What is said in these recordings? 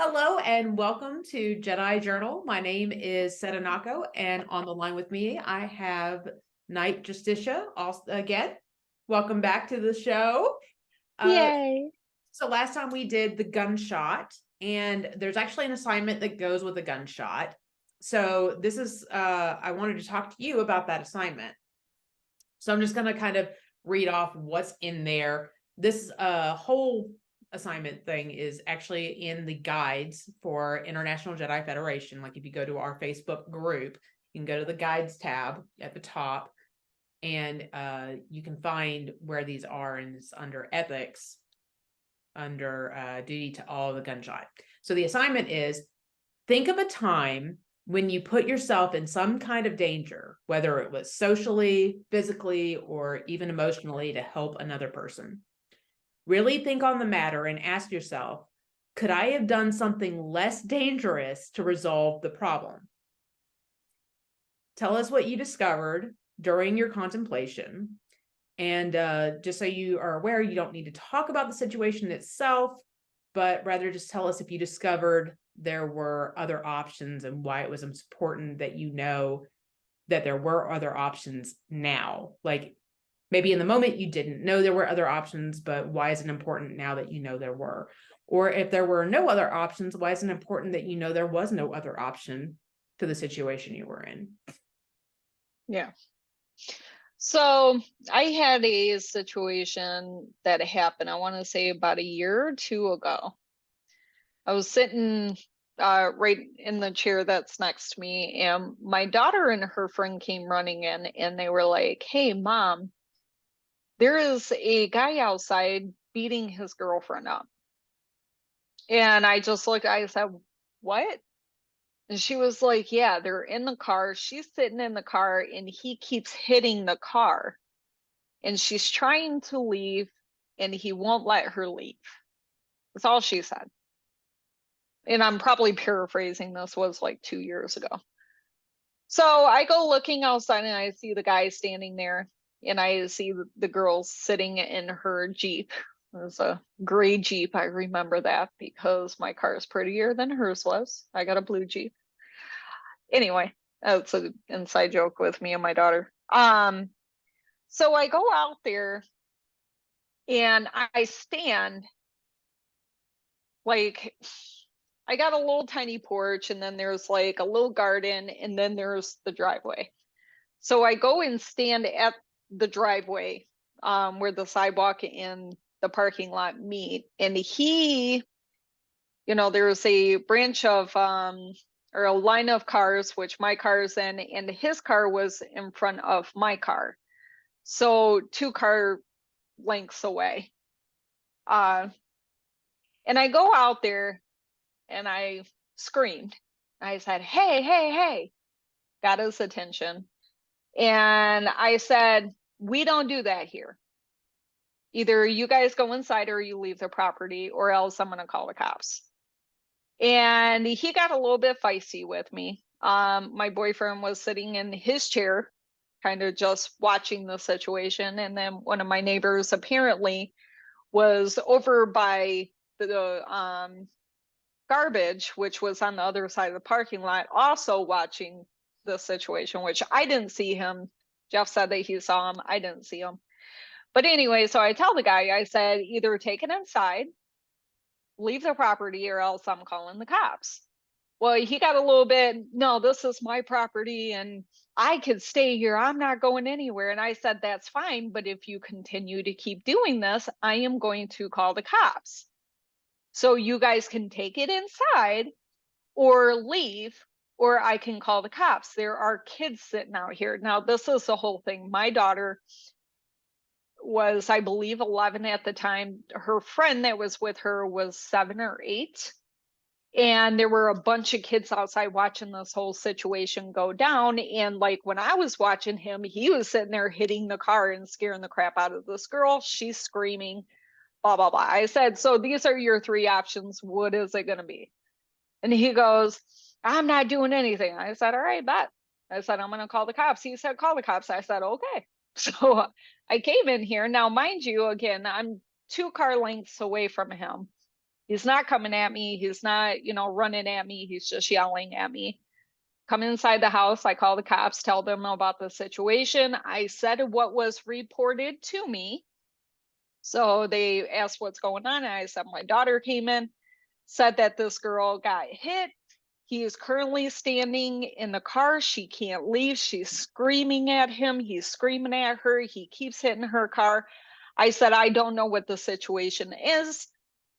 Hello and welcome to Jedi Journal. My name is Setanaoko, and on the line with me, I have Knight Justitia also again. Welcome back to the show. Uh, Yay. so last time we did the gunshot, and there's actually an assignment that goes with a gunshot. So this is I wanted to talk to you about that assignment. So I'm just going to kind of read off what's in there. This whole assignment thing is actually in the guides for International Jedi Federation. Like if you go to our Facebook group, you can go to the guides tab at the top and you can find where these are, and it's under ethics, under duty to all the gunshot. So the assignment is think of a time when you put yourself in some kind of danger, whether it was socially, physically, or even emotionally to help another person. Really think on the matter and ask yourself, could I have done something less dangerous to resolve the problem? Tell us what you discovered during your contemplation. And just so you are aware, you don't need to talk about the situation itself, but rather just tell us if you discovered there were other options and why it was important that you know that there were other options now. Like maybe in the moment you didn't know there were other options, but why is it important now that you know there were? Or if there were no other options, why is it important that you know there was no other option to the situation you were in? Yeah. So I had a situation that happened, I want to say about a year or two ago. I was sitting right in the chair that's next to me, and my daughter and her friend came running in, and they were like, "Hey, mom, there is a guy outside beating his girlfriend up." And I just looked, I said, "What?" And she was like, "Yeah, they're in the car. She's sitting in the car, and he keeps hitting the car. And she's trying to leave, and he won't let her leave." That's all she said. And I'm probably paraphrasing. This was like 2 years ago. So I go looking outside, and I see the guy standing there, and I see the girl sitting in her Jeep. It was a gray Jeep. I remember that because my car is prettier than hers was. I got a blue Jeep. Anyway, that's an inside joke with me and my daughter. So I go out there and I stand like, I got a little tiny porch, and then there's like a little garden, and then there's the driveway. So I go and stand at the driveway, where the sidewalk and the parking lot meet. And there's a branch of or a line of cars, which my car is in, and his car was in front of my car. So 2 car lengths away. Uh, and I go out there and I screamed. I said, "Hey, hey, hey," got his attention. And I said, "We don't do that here. Either you guys go inside or you leave the property, or else I'm going to call the cops." And he got a little bit feisty with me. My boyfriend was sitting in his chair, kind of just watching the situation. And then one of my neighbors apparently was over by the garbage, which was on the other side of the parking lot, also watching the situation, which I didn't see him. Jeff said that he saw him. I didn't see him. But anyway, so I tell the guy, I said, "Either take it inside, leave the property, or else I'm calling the cops." Well, he got a little bit, "No, this is my property and I could stay here. I'm not going anywhere." And I said, "That's fine. But if you continue to keep doing this, I am going to call the cops. So you guys can take it inside or leave, or I can call the cops. There are kids sitting out here." Now, this is the whole thing. My daughter was, I believe, 11 at the time. Her friend that was with her was 7 or 8. And there were a bunch of kids outside watching this whole situation go down. And like when I was watching him, he was sitting there hitting the car and scaring the crap out of this girl. She's screaming, blah, blah, blah. I said, "So these are your 3 options. What is it going to be?" And he goes, "I'm not doing anything." I said, "All right, bet." I said, "I'm going to call the cops." He said, "Call the cops." I said, "Okay." So I came in here. Now, mind you, again, I'm 2 car lengths away from him. He's not coming at me. He's not, running at me. He's just yelling at me. Come inside the house. I call the cops, tell them about the situation. I said what was reported to me. So they asked what's going on. And I said my daughter came in, said that this girl got hit. He is currently standing in the car. She can't leave. She's screaming at him. He's screaming at her. He keeps hitting her car. I said, I don't know what the situation is,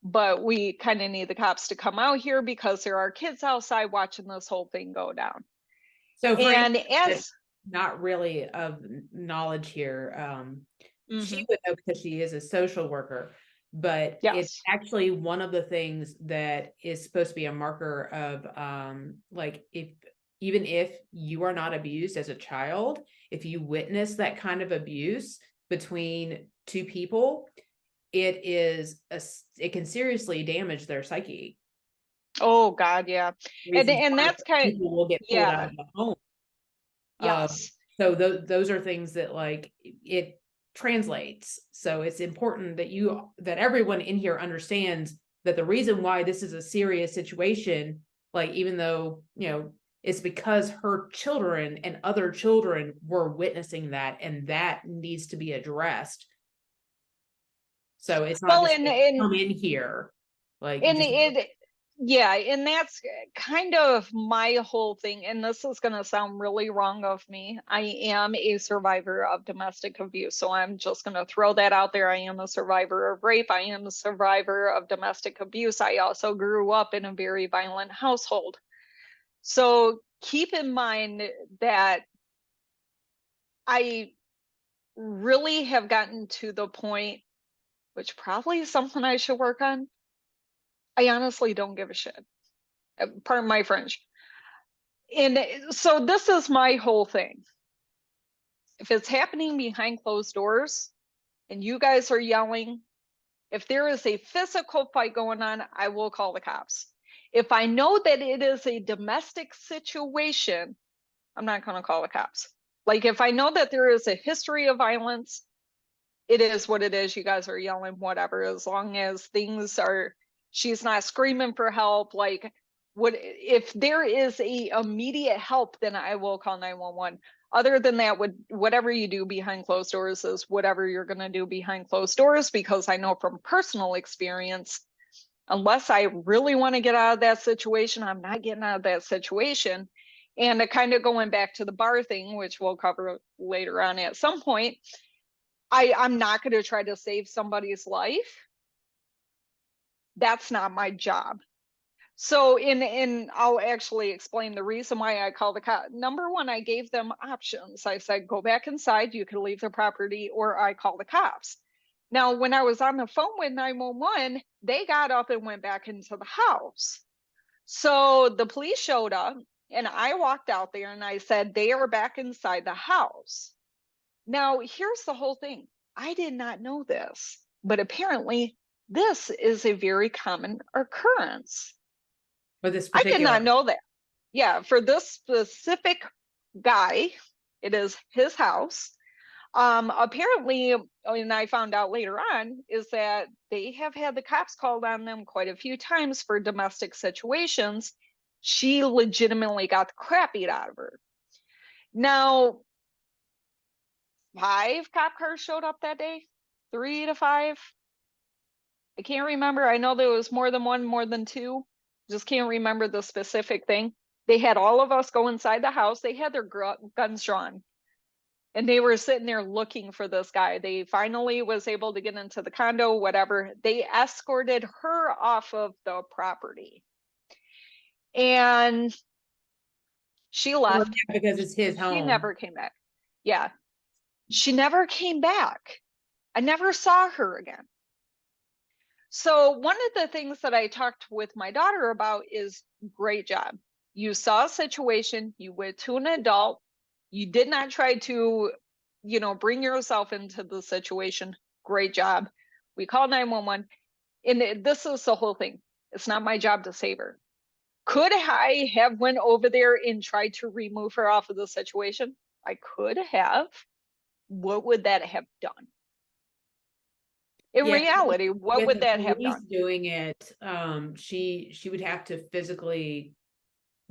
but we kind of need the cops to come out here because there are kids outside watching this whole thing go down. So for And anyone as that's not really of knowledge here, she Mhm. would know because she is a social worker, but it's Yes. actually one of the things that is supposed to be a marker of like if even if you are not abused as a child, if you witness that kind of abuse between two people, it can seriously damage their psyche. Oh God, yeah. And Reasons and why that's kind of, people will get pulled out yeah, of the home. yes. So those are things that like it translates. So it's important that everyone in here understands that the reason why this is a serious situation, like even though, it's because her children and other children were witnessing that, and that needs to be addressed. So it's not Well, just and like, and come in here, like and just it yeah, and that's kind of my whole thing. And this is going to sound really wrong of me. I am a survivor of domestic abuse. So I'm just going to throw that out there. I am a survivor of rape. I am a survivor of domestic abuse. I also grew up in a very violent household. So keep in mind that I really have gotten to the point, which probably is something I should work on. I honestly don't give a shit. Pardon my French. And so this is my whole thing. If it's happening behind closed doors and you guys are yelling, if there is a physical fight going on, I will call the cops. If I know that it is a domestic situation, I'm not going to call the cops. Like if I know that there is a history of violence, it is what it is. You guys are yelling, whatever, as long as she's not screaming for help. Like, if there is a immediate help, then I will call 911. Other than that, whatever you do behind closed doors is whatever you're going to do behind closed doors, because I know from personal experience, unless I really want to get out of that situation, I'm not getting out of that situation. And kind of going back to the bar thing, which we'll cover later on at some point, I'm not going to try to save somebody's life. That's not my job. So I'll actually explain the reason why I called the cop. Number one, I gave them options. I said, go back inside, you can leave the property, or I call the cops. Now, when I was on the phone with 911, they got up and went back into the house. So the police showed up and I walked out there and I said, they are back inside the house. Now, here's the whole thing. I did not know this, but apparently this is a very common occurrence. for this I did particular. not know that. Yeah, for this specific guy, it is his house. Apparently, and I found out later on, is that they have had the cops called on them quite a few times for domestic situations. She legitimately got the crap beat out of her. Now, 5 cop cars showed up that day, 3 to 5. I can't remember. I know there was more than one, more than 2. Just can't remember the specific thing. They had all of us go inside the house. They had their guns drawn and they were sitting there looking for this guy. They finally was able to get into the condo, whatever. They escorted her off of the property and she Well, left. yeah, because it's his She home. never came back. Yeah, she never came back. I never saw her again. So one of the things that I talked with my daughter about is great job. You saw a situation, you went to an adult, you did not try to, bring yourself into the situation. Great job. We called 911. And this is the whole thing. It's not my job to save her. Could I have went over there and tried to remove her off of the situation? I could have. What would that have done? In Yeah, reality, what with would the that have police done? doing it, she would have to physically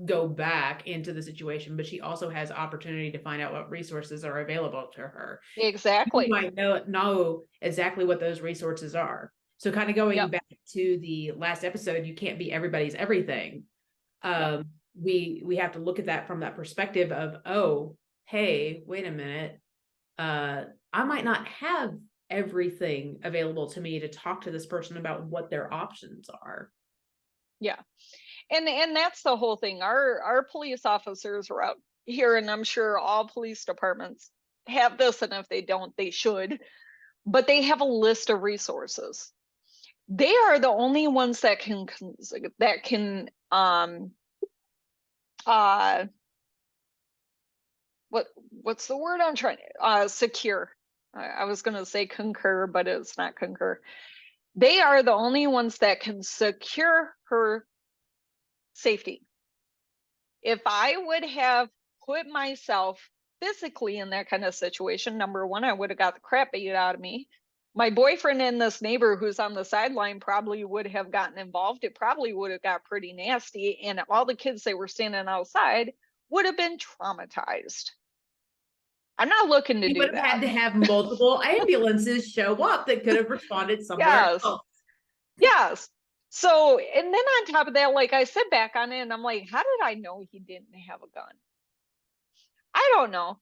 go back into the situation, but she also has opportunity to find out what resources are available to her. You Exactly. might know exactly what those resources are. So kind of going Yep. back to the last episode, you can't be everybody's everything. Yep. We have to look at that from that perspective of, oh, hey, wait a minute. I might not have everything available to me to talk to this person about what their options are. Yeah. And that's the whole thing. Our police officers are out here, and I'm sure all police departments have this, and if they don't, they should. But they have a list of resources. They are the only ones that can uh what's the word I'm trying secure. I was going to say concur, but it's not concur. They are the only ones that can secure her safety. If I would have put myself physically in that kind of situation, number one, I would have got the crap beat out of me. My boyfriend and this neighbor who's on the sideline probably would have gotten involved. It probably would have got pretty nasty, and all the kids that were standing outside would have been traumatized. I'm not looking to You do would have had that. to have multiple ambulances show up that could have responded somewhere Yes. else. Yes. So, and then on top of that, like I sit back on it and I'm like, how did I know he didn't have a gun? I don't know.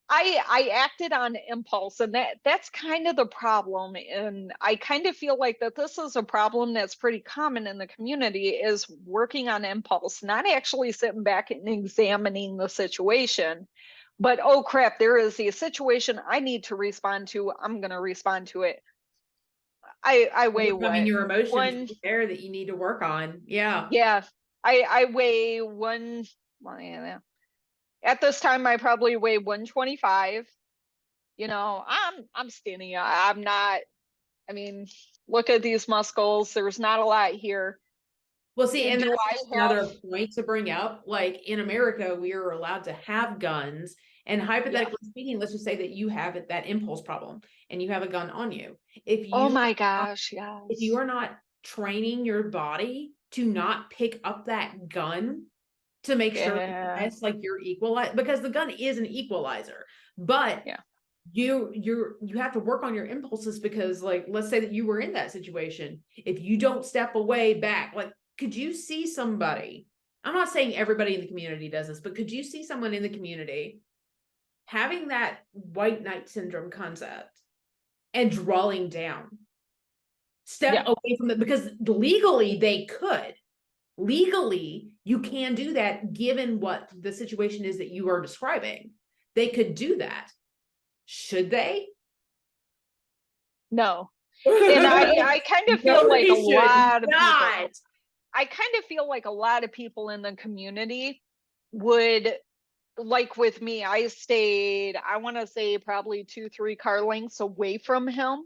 I acted on impulse, and that's kind of the problem. And I kind of feel like that this is a problem that's pretty common in the community, is working on impulse, not actually sitting back and examining the situation. But oh crap, there is a situation I need to respond to. I'm gonna respond to it. I weigh Overcoming what? your emotions One, right there that you need to work on. Yeah. yeah. I weigh one, well, yeah. At this time I probably weigh 125. You know, I'm skinny. I'm not, I mean, look at these muscles. There's not a lot here. Well, see, And and do that's I just have, another point to bring up. Like in America, we are allowed to have guns. And yeah. hypothetically speaking, let's just say that you have that impulse problem and you have a gun on you. If Oh you my are gosh, if you yes. are not training your body to not pick up that gun to make sure Yeah. that's like your equalizer, because the gun is an equalizer, but Yeah. you have to work on your impulses, because like let's say that you were in that situation. If you don't step away back, like could you see somebody, I'm not saying everybody in the community does this, but could you see someone in the community having that white knight syndrome concept and drawing down, step Yeah. away from it, because legally they could, legally you can do that given what the situation is that you are describing. They could do that. Should they? No. And I kind of feel No, like a they should lot of people, not. I kind of feel like a lot of people in the community would, like with me, I stayed, I want to say probably 2, 3 car lengths away from him.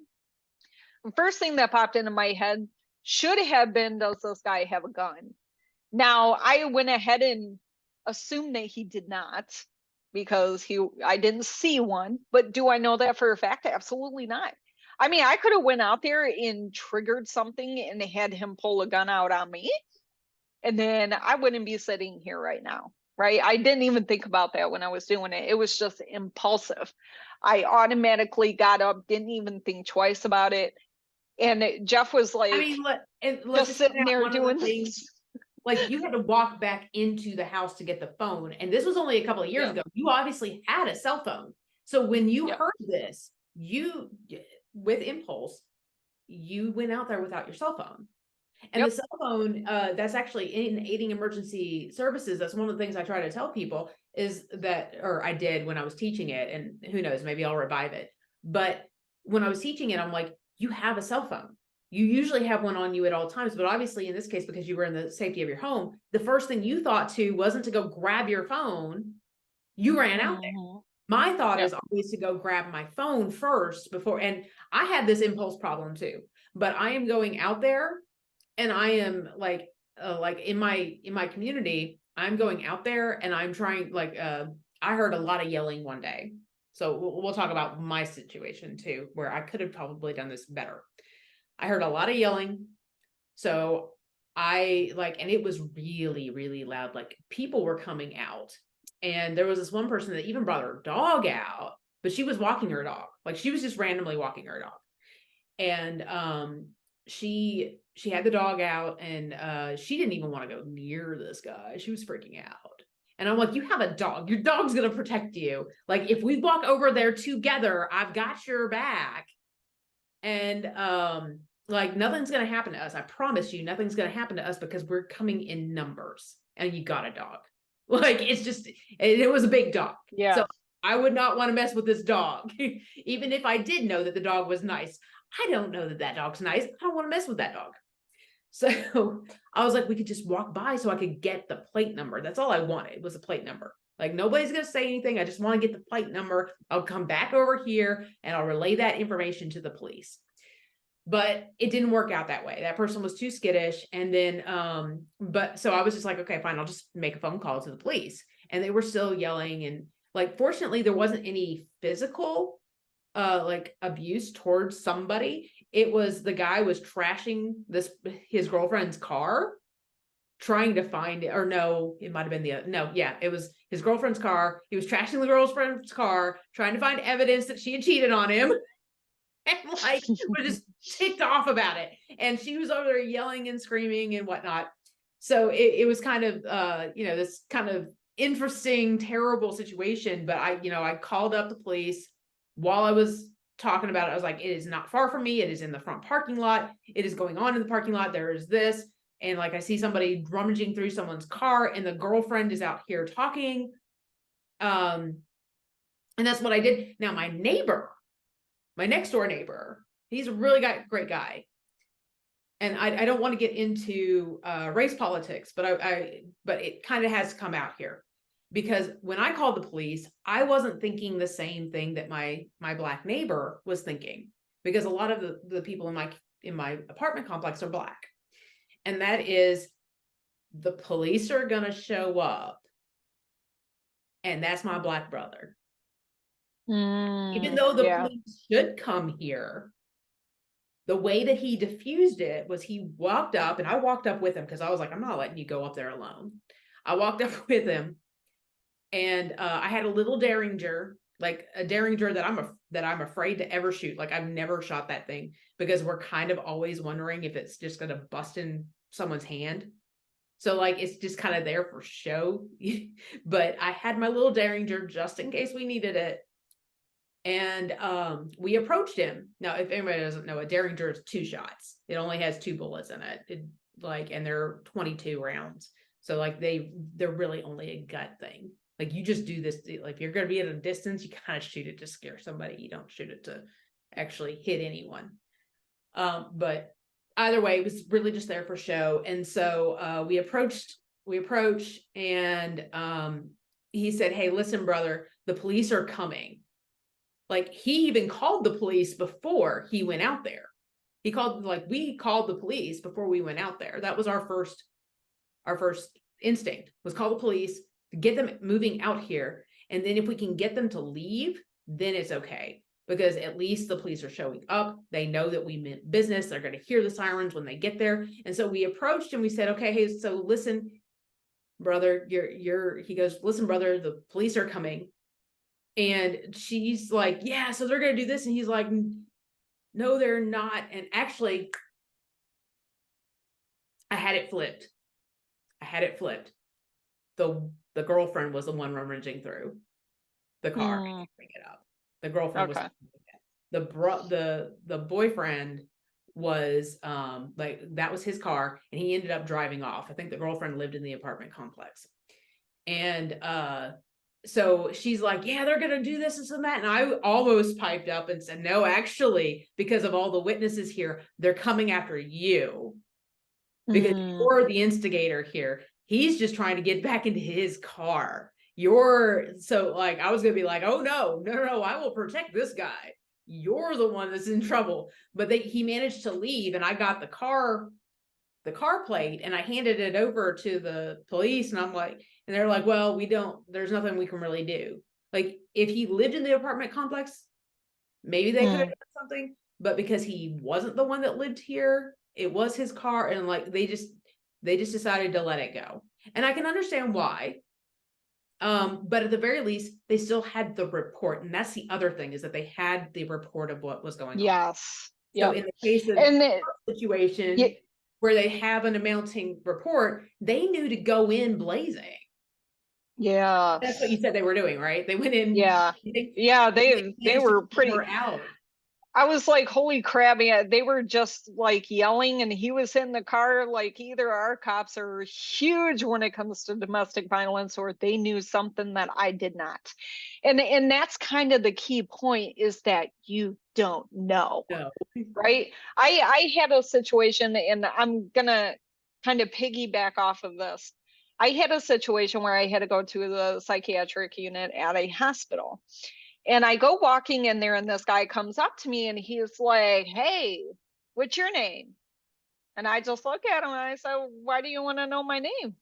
The first thing that popped into my head should have been, does this guy have a gun? Now, I went ahead and assumed that he did not, because I didn't see one, but do I know that for a fact? Absolutely not. I mean, I could have went out there and triggered something and had him pull a gun out on me, and then I wouldn't be sitting here right now, right? I didn't even think about that when I was doing it. It was just impulsive. I automatically got up, didn't even think twice about it. And Jeff was I like mean, let's just just point sitting out there one of the doing things. this. Like you had to walk back into the house to get the phone, and this was only a couple of years Yeah. ago. You obviously had a cell phone, so when you Yeah. heard this, you, with impulse, you went out there without your cell phone. And the Yep. cell phone, that's actually in aiding emergency services. That's one of the things I try to tell people, is that, or I did when I was teaching it, and who knows, maybe I'll revive it. But when I was teaching it, I'm like, you have a cell phone. You usually have one on you at all times, but obviously in this case, because you were in the safety of your home, the first thing you thought to wasn't to go grab your phone. You ran out there. Mm-hmm. My thought Yep. is always to go grab my phone first before, and I had this impulse problem too, but I am going out there and I am like in my community, I'm going out there and I'm trying, I heard a lot of yelling one day. So we'll talk about my situation too, where I could have probably done this better. I heard a lot of yelling. So and it was really, really loud. Like people were coming out, and there was this one person that even brought her dog out, but she was walking her dog. Like she was just randomly walking her dog. And she had the dog out, and she didn't even want to go near this guy. She was freaking out. And I'm like, you have a dog. Your dog's going to protect you. Like if we walk over there together, I've got your back. And like nothing's going to happen to us. I promise you, nothing's going to happen to us because we're coming in numbers, and you got a dog. Like it's just, it was a big dog. Yeah. So I would not want to mess with this dog. Even if I did know that the dog was nice, I don't know that that dog's nice. I don't want to mess with that dog. So I was like, we could just walk by so I could get the plate number. That's all I wanted, was a plate number. Like nobody's going to say anything. I just want to get the plate number. I'll come back over here and I'll relay that information to the police. But it didn't work out that way. That person was too skittish. And then, so I was just like, okay, fine. I'll just make a phone call to the police. And they were still yelling. And like, fortunately, there wasn't any physical like abuse towards somebody. It was the guy was trashing his girlfriend's car, trying to find it. Or no, it might have been it was his girlfriend's car. He was trashing the girlfriend's car, trying to find evidence that she had cheated on him. And like was just ticked off about it. And she was over there yelling and screaming and whatnot. So it was kind of this kind of interesting, terrible situation. But I called up the police. While I was talking about it, I was like, it is not far from me. It is in the front parking lot. It is going on in the parking lot. There is this. And like, I see somebody rummaging through someone's car, and the girlfriend is out here talking. And that's what I did. Now, my next door neighbor, he's a really great guy. And I don't want to get into race politics, but but it kind of has come out here. Because when I called the police, I wasn't thinking the same thing that my Black neighbor was thinking, because a lot of the people in my apartment complex are Black. And that is, the police are going to show up, and that's my Black brother. Even though the police should come here, the way that he diffused it was he walked up, and I walked up with him because I was like, I'm not letting you go up there alone. I walked up with him. And I had a little Derringer, like a Derringer that I'm afraid to ever shoot. Like I've never shot that thing, because we're kind of always wondering if it's just going to bust in someone's hand. So like, it's just kind of there for show. But I had my little Derringer just in case we needed it. And we approached him. Now, if anybody doesn't know, a Derringer is 2 shots. It only has 2 bullets in it. And they're 22 rounds. So like they're really only a gut thing. Like you just do this, like if you're going to be at a distance, you kind of shoot it to scare somebody. You don't shoot it to actually hit anyone. But either way, it was really just there for show. And so we approached, and he said, hey, listen, brother, the police are coming. Like he even called the police before he went out there. We called the police before we went out there. That was our first instinct, was call the police, get them moving out here. And then if we can get them to leave, then it's okay. Because at least the police are showing up. They know that we meant business. They're going to hear the sirens when they get there. And so we approached and we said, okay, hey, so listen, brother, he goes, listen, brother, the police are coming. And she's like, yeah, so they're going to do this. And he's like, no, they're not. And actually, I had it flipped. The girlfriend was the one rummaging through the car. Bring it up. The girlfriend was the boyfriend was like, that was his car, and he ended up driving off. I think the girlfriend lived in the apartment complex. And so she's like, yeah, they're gonna do this and that. And I almost piped up and said, no, actually, because of all the witnesses here, they're coming after you, because you're the instigator here. He's just trying to get back into his car. So like, I was going to be like, oh no, I will protect this guy. You're the one that's in trouble. But he managed to leave, and I got the car plate, and I handed it over to the police, and I'm like, and they're like, well, there's nothing we can really do. Like, if he lived in the apartment complex, maybe they could have Mm. done something, but because he wasn't the one that lived here, it was his car, and like they just decided to let it go. And I can understand why. But at the very least, they still had the report, and that's the other thing, is that they had the report of what was going on. Yes. So Yep. in the case of And our situation where they have an amounting report, they knew to go in blazing. yeah. That's what you said they were doing, right? They went in. Yeah. They Yeah, they managed to were keep pretty. her out. I was like, holy crap, yeah, they were just like yelling, and he was in the car. Like, either our cops are huge when it comes to domestic violence, or they knew something that I did not. And that's kind of the key point, is that you don't know, No. right? I had a situation, and I'm gonna kind of piggyback off of this. I had a situation where I had to go to the psychiatric unit at a hospital. And I go walking in there, and this guy comes up to me, and he's like, "Hey, what's your name?" And I just look at him, and I said, "Why do you want to know my name?"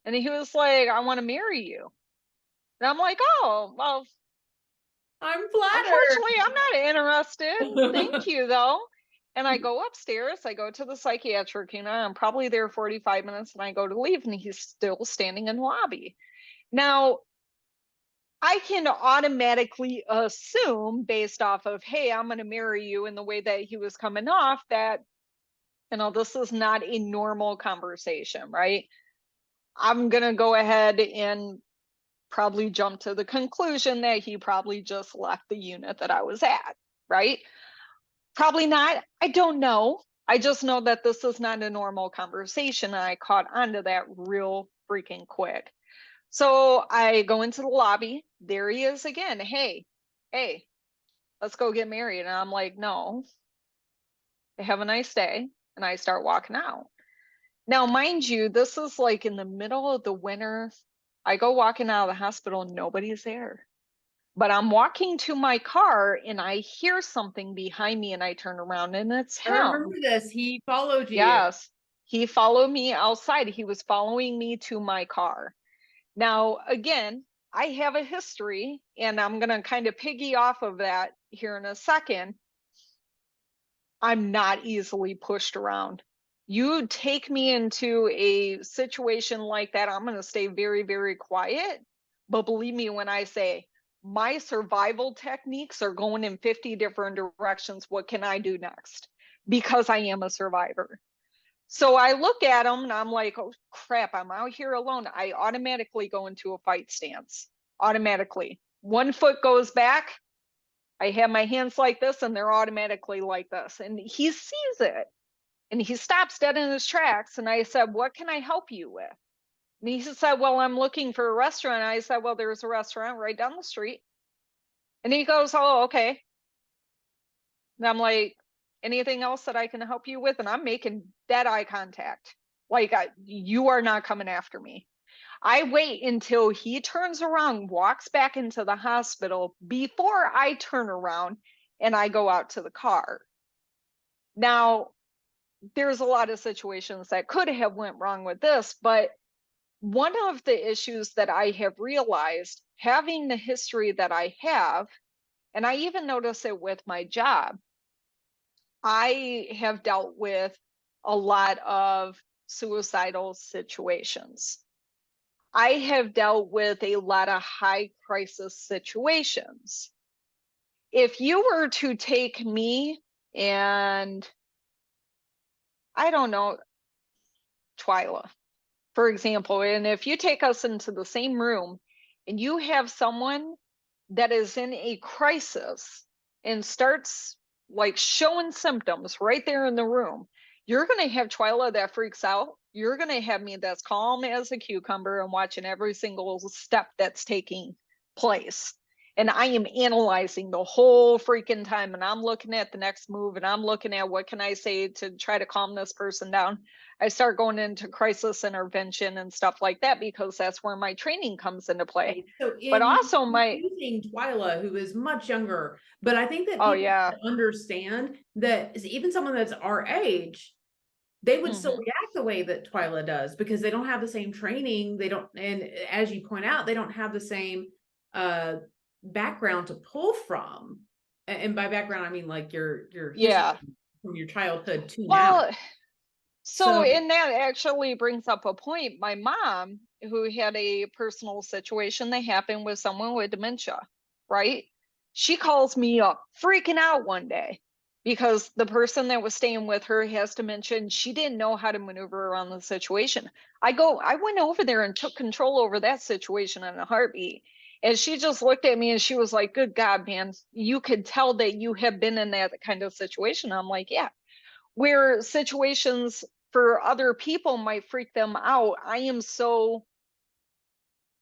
And he was like, "I want to marry you." And I'm like, "Oh, well, I'm flattered. unfortunately, I'm not interested. Thank you, though." And I go upstairs, I go to the psychiatric unit. I'm probably there 45 minutes, and I go to leave, and he's still standing in the lobby. Now, I can automatically assume, based off of, hey, I'm going to marry you, in the way that he was coming off, that, this is not a normal conversation, right? I'm going to go ahead and probably jump to the conclusion that he probably just left the unit that I was at, right? Probably not. I don't know. I just know that this is not a normal conversation. And I caught onto that real freaking quick. So I go into the lobby. There he is again. Hey, let's go get married. And I'm like, no, have a nice day. And I start walking out. Now, mind you, this is like in the middle of the winter. I go walking out of the hospital, nobody's there. But I'm walking to my car, and I hear something behind me, and I turn around, and it's I remember him. this. He followed you. Yes. He followed me outside. He was following me to my car. Now, again, I have a history, and I'm going to kind of piggy off of that here in a second. I'm not easily pushed around. You take me into a situation like that, I'm going to stay very, very quiet. But believe me when I say, my survival techniques are going in 50 different directions. What can I do next? Because I am a survivor. So I look at him, and I'm like, oh crap, I'm out here alone. I automatically go into a fight stance. Automatically. One foot goes back. I have my hands like this, and they're automatically like this. And he sees it, and he stops dead in his tracks. And I said, what can I help you with? And he said, well, I'm looking for a restaurant. I said, well, there's a restaurant right down the street. And he goes, oh, okay. And I'm like, anything else that I can help you with? And I'm making dead eye contact. Like, you are not coming after me. I wait until he turns around, walks back into the hospital before I turn around, and I go out to the car. Now, there's a lot of situations that could have went wrong with this, but one of the issues that I have realized, having the history that I have, and I even notice it with my job, I have dealt with a lot of suicidal situations. I have dealt with a lot of high crisis situations. If you were to take me and, I don't know, Twyla, for example, and if you take us into the same room, and you have someone that is in a crisis and starts like showing symptoms right there in the room, you're going to have Twyla that freaks out. You're going to have me that's calm as a cucumber and watching every single step that's taking place. And I am analyzing the whole freaking time, and I'm looking at the next move, and I'm looking at what can I say to try to calm this person down. I start going into crisis intervention and stuff like that, because that's where my training comes into play. So But in also using Twyla, who is much younger, but I think that oh people yeah, understand that even someone that's our age, they would still mm-hmm. react the way that Twyla does, because they don't have the same training. They don't, and as you point out, they don't have the same background to pull from. And by background, I mean like your history Yeah. from your childhood to now. Well, so, So and that actually brings up a point. My mom, who had a personal situation that happened with someone with dementia, right? She calls me up freaking out one day because the person that was staying with her has dementia and she didn't know how to maneuver around the situation. I went over there and took control over that situation in a heartbeat. And she just looked at me and she was like, "Good God, man, you could tell that you have been in that kind of situation." I'm like, "Yeah." Where situations for other people might freak them out, I am so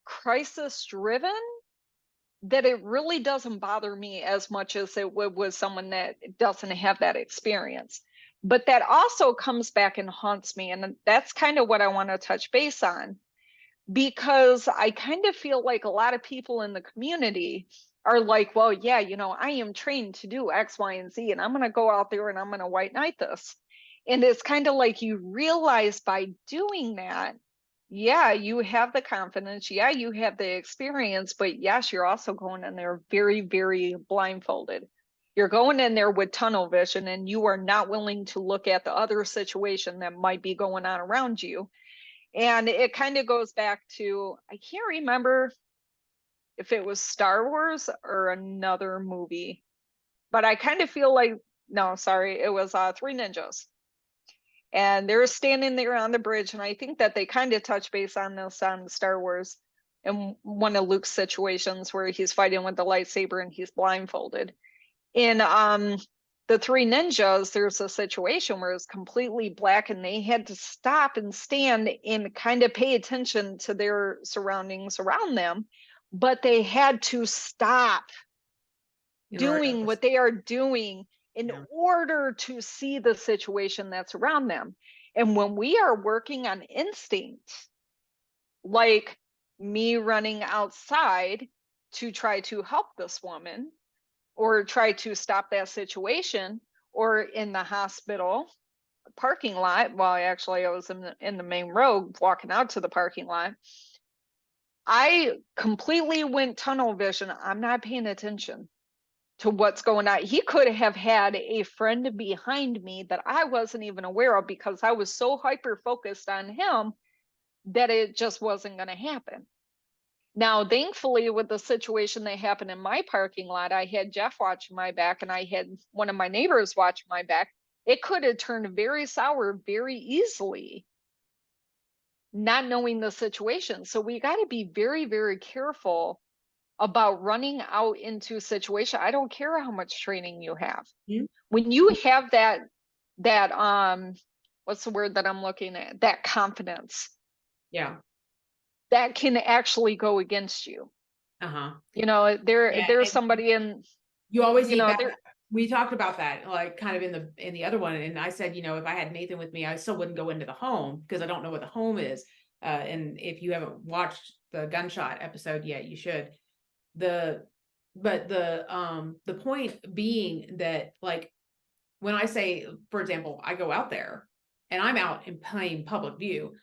crisis driven that it really doesn't bother me as much as it would with someone that doesn't have that experience. But that also comes back and haunts me. And that's kind of what I want to touch base on, because I kind of feel like a lot of people in the community are like, well, yeah, I am trained to do X, Y, and Z, and I'm going to go out there and I'm going to white knight this. And it's kind of like you realize by doing that, yeah, you have the confidence, yeah, you have the experience, but yes, you're also going in there very, very blindfolded. You're going in there with tunnel vision and you are not willing to look at the other situation that might be going on around you. And it kind of goes back to, I can't remember if it was Star Wars or another movie, but I kind of feel like, no, sorry, it was Three Ninjas. And they're standing there on the bridge. And I think that they kind of touch base on this on Star Wars in one of Luke's situations where he's fighting with the lightsaber and he's blindfolded. In the Three Ninjas, there's a situation where it's completely black and they had to stop and stand and kind of pay attention to their surroundings around them, but they had to stop doing what they are doing in order to see the situation that's around them. And when we are working on instinct, like me running outside to try to help this woman, or try to stop that situation, or in the hospital parking lot, well, actually I was in the main road walking out to the parking lot, I completely went tunnel vision. I'm not paying attention to what's going on. He could have had a friend behind me that I wasn't even aware of because I was so hyper focused on him that it just wasn't going to happen. Now, thankfully, with the situation that happened in my parking lot, I had Jeff watching my back and I had one of my neighbors watching my back. It could have turned very sour very easily, not knowing the situation. So we got to be very, very careful about running out into a situation. I don't care how much training you have. Mhm. When you have that what's the word that I'm looking at? That confidence. Yeah. That can actually go against you. Uh-huh. There's somebody in, you always need back. there. We talked about that, like kind of in the other one. And I said, if I had Nathan with me, I still wouldn't go into the home because I don't know what the home is. And if you haven't watched the gunshot episode yet, you should. But the point being that, like, when I say, for example, I go out there and I'm out in plain public view,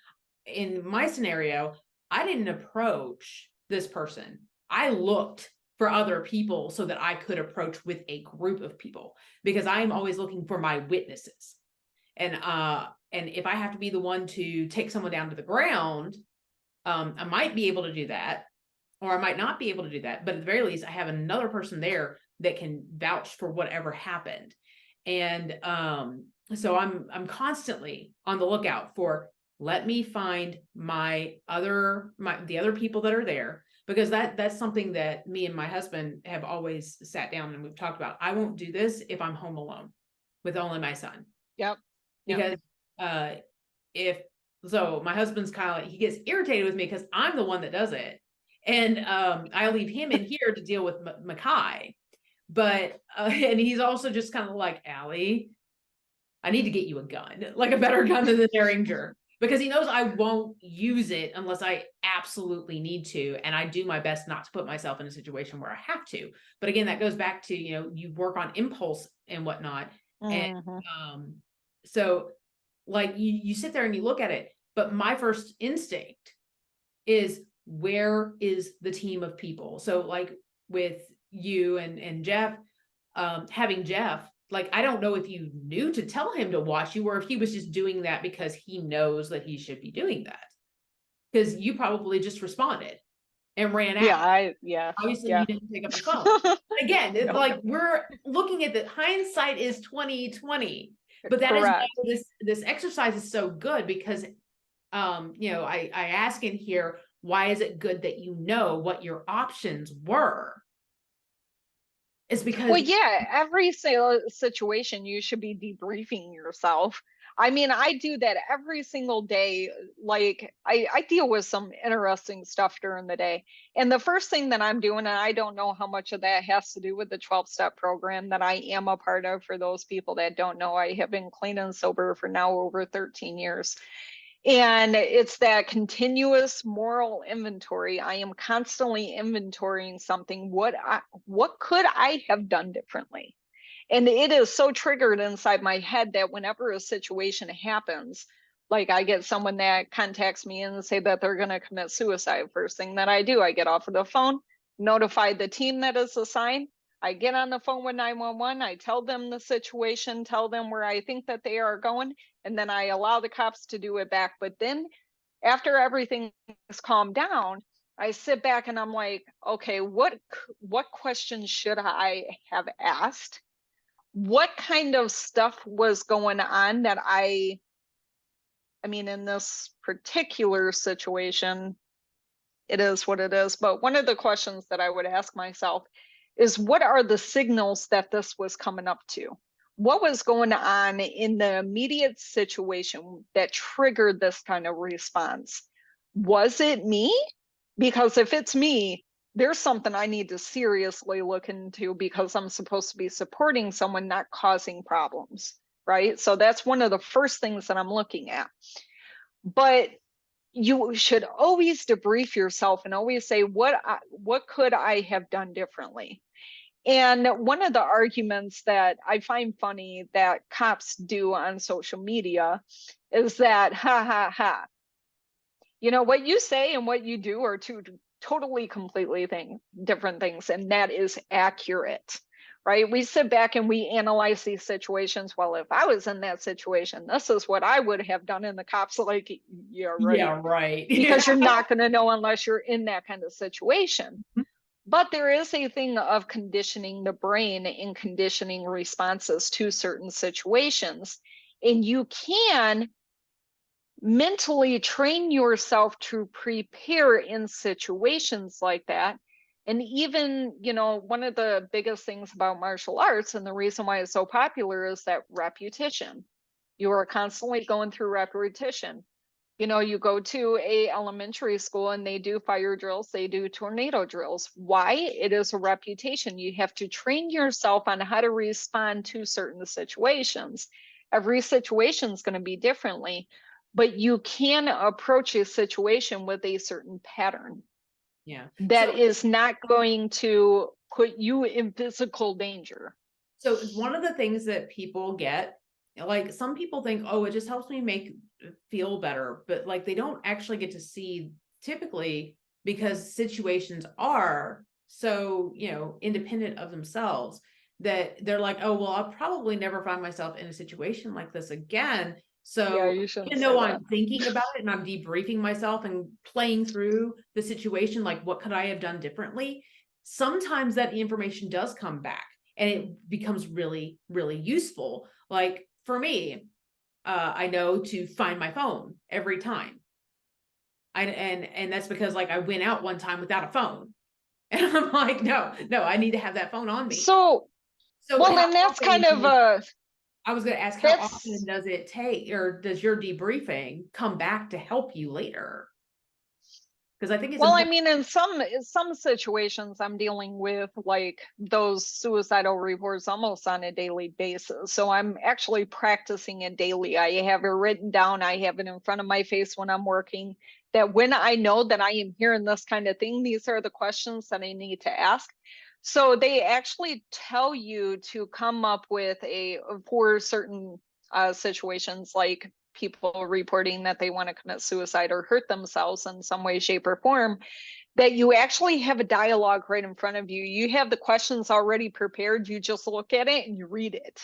in my scenario, I didn't approach this person. I looked for other people so that I could approach with a group of people, because I am always looking for my witnesses. And if I have to be the one to take someone down to the ground, I might be able to do that, or I might not be able to do that. But at the very least, I have another person there that can vouch for whatever happened. And so I'm constantly on the lookout for, let me find the other people that are there, because that's something that me and my husband have always sat down and we've talked about. I won't do this if I'm home alone with only my son. Yep. Because my husband's kind of like, he gets irritated with me because I'm the one that does it. And I leave him in here to deal with Makai. But and he's also just kind of like, Allie, I need to get you a gun, like a better gun than the Derringer, because he knows I won't use it unless I absolutely need to. And I do my best not to put myself in a situation where I have to. But again, that goes back to, you work on impulse and whatnot. Mm-hmm. And so like you sit there and you look at it, but my first instinct is, where is the team of people? So like with you and Jeff, having Jeff, like, I don't know if you knew to tell him to watch you, or if he was just doing that because he knows that he should be doing that. Because you probably just responded and ran out. Obviously, Yeah. you didn't pick up the phone. Again, it's No. like we're looking at the hindsight is 2020, but that is why Correct. this exercise is so good, because I ask in here, why is it good that you know what your options were? It's because Well, yeah, every situation you should be debriefing yourself. I mean, I do that every single day. Like, I deal with some interesting stuff during the day. And the first thing that I'm doing, and I don't know how much of that has to do with the 12-step program that I am a part of. For those people that don't know, I have been clean and sober for now over 13 years. And it's that continuous moral inventory. I am constantly inventorying something. What could I have done differently? And it is so triggered inside my head that whenever a situation happens, like I get someone that contacts me and say that they're going to commit suicide, first thing that I do, I get off of the phone, notify the team that is assigned. I get on the phone with 911. I tell them the situation, tell them where I think that they are going, and then I allow the cops to do it back. But then after everything is calmed down, I sit back and I'm like, okay, what questions should I have asked? What kind of stuff was going on that I mean, in this particular situation, it is what it is. But one of the questions that I would ask myself is, what are the signals that this was coming up to? What was going on in the immediate situation that triggered this kind of response? Was it me? Because if it's me, there's something I need to seriously look into, because I'm supposed to be supporting someone, not causing problems, right? So that's one of the first things that I'm looking at. But you should always debrief yourself and always say, what could I have done differently? And one of the arguments that I find funny that cops do on social media is that, ha ha ha, what you say and what you do are two totally completely different things, and that is accurate. Right? We sit back and we analyze these situations. Well, if I was in that situation, this is what I would have done. And the cops are like, yeah, right. yeah, right. Because you're not going to know unless you're in that kind of situation. But there is a thing of conditioning the brain and conditioning responses to certain situations. And you can mentally train yourself to prepare in situations like that. And even, one of the biggest things about martial arts, and the reason why it's so popular, is that repetition. You are constantly going through repetition. You go to a elementary school and they do fire drills, they do tornado drills. Why? It is a reputation. You have to train yourself on how to respond to certain situations. Every situation is going to be differently, but you can approach a situation with a certain pattern. Yeah. That is not going to put you in physical danger. So one of the things that people get, like, some people think, oh, it just helps me feel better, but like they don't actually get to see, typically, because situations are so, independent of themselves, that they're like, oh, well, I'll probably never find myself in a situation like this again. So Yeah, you shouldn't even say though that. I'm thinking about it and I'm debriefing myself and playing through the situation, like, what could I have done differently? Sometimes that information does come back and it becomes really, really useful. Like for me, I know to find my phone every time. And that's because, like, I went out one time without a phone. And I'm like, no, I need to have that phone on me. So well, how and that's often kind of I was going to ask, how often does it take, or does your debriefing come back to help you later? Because I think it's well, I important. mean, in some situations, I'm dealing with like those suicidal reports almost on a daily basis. So I'm actually practicing it daily. I have it written down. I have it in front of my face when I'm working. That when I know that I am hearing this kind of thing, these are the questions that I need to ask. So they actually tell you to come up with for certain situations, like people reporting that they want to commit suicide or hurt themselves in some way, shape, or form, that you actually have a dialogue right in front of you. You have the questions already prepared. You just look at it and you read it.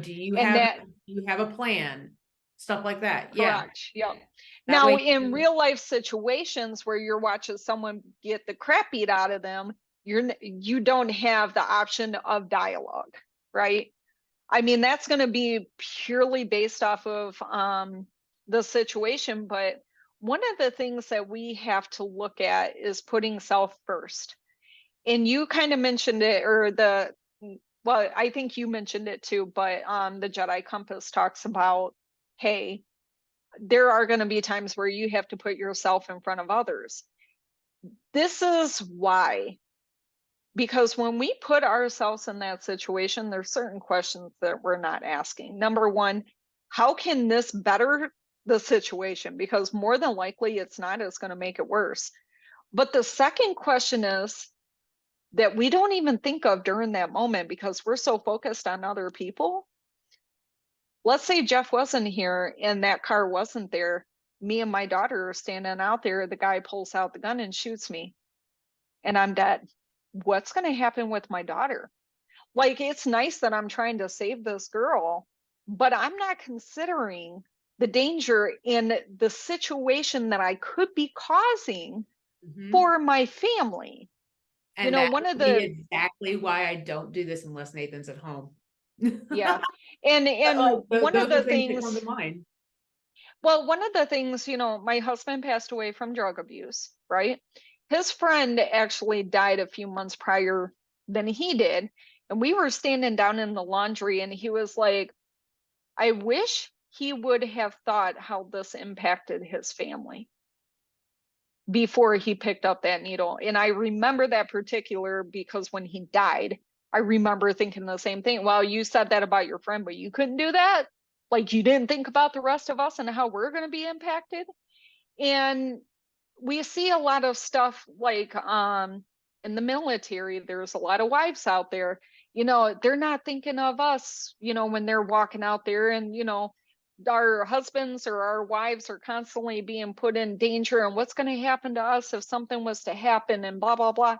Do you And have, that, do you have a plan? Stuff like that. Yeah. correct. Yep. That Now, way, in real life situations where you're watching someone get the crap beat out of them, you don't have the option of dialogue, right? I mean, that's going to be purely based off of the situation. But one of the things that we have to look at is putting self first. And you kind of mentioned it, or well, I think you mentioned it too, but the Jedi Compass talks about, hey, there are going to be times where you have to put yourself in front of others. This is why, because when we put ourselves in that situation, there's certain questions that we're not asking. Number one, how can this better the situation? Because more than likely it's not, it's going to make it worse. But the second question is that we don't even think of during that moment because we're so focused on other people. Let's say Jeff wasn't here and that car wasn't there. Me and my daughter are standing out there. The guy pulls out the gun and shoots me, and I'm dead. What's going to happen with my daughter? Like, it's nice that I'm trying to save this girl, but I'm not considering the danger in the situation that I could be causing Mhm. for my family. You And know, that one of would be the, exactly why I don't do this unless Nathan's at home. yeah. And But, like, one of those are the things that come things, to mind. well, one of the things, my husband passed away from drug abuse, right? His friend actually died a few months prior than he did. And we were standing down in the laundry, and he was like, I wish he would have thought how this impacted his family before he picked up that needle. And I remember that particular because when he died, I remember thinking the same thing. Well, you said that about your friend, but you couldn't do that. Like, you didn't think about the rest of us and how we're going to be impacted. And we see a lot of stuff like in the military, there's a lot of wives out there, they're not thinking of us, when they're walking out there, and our husbands or our wives are constantly being put in danger, and what's going to happen to us if something was to happen, and blah blah blah.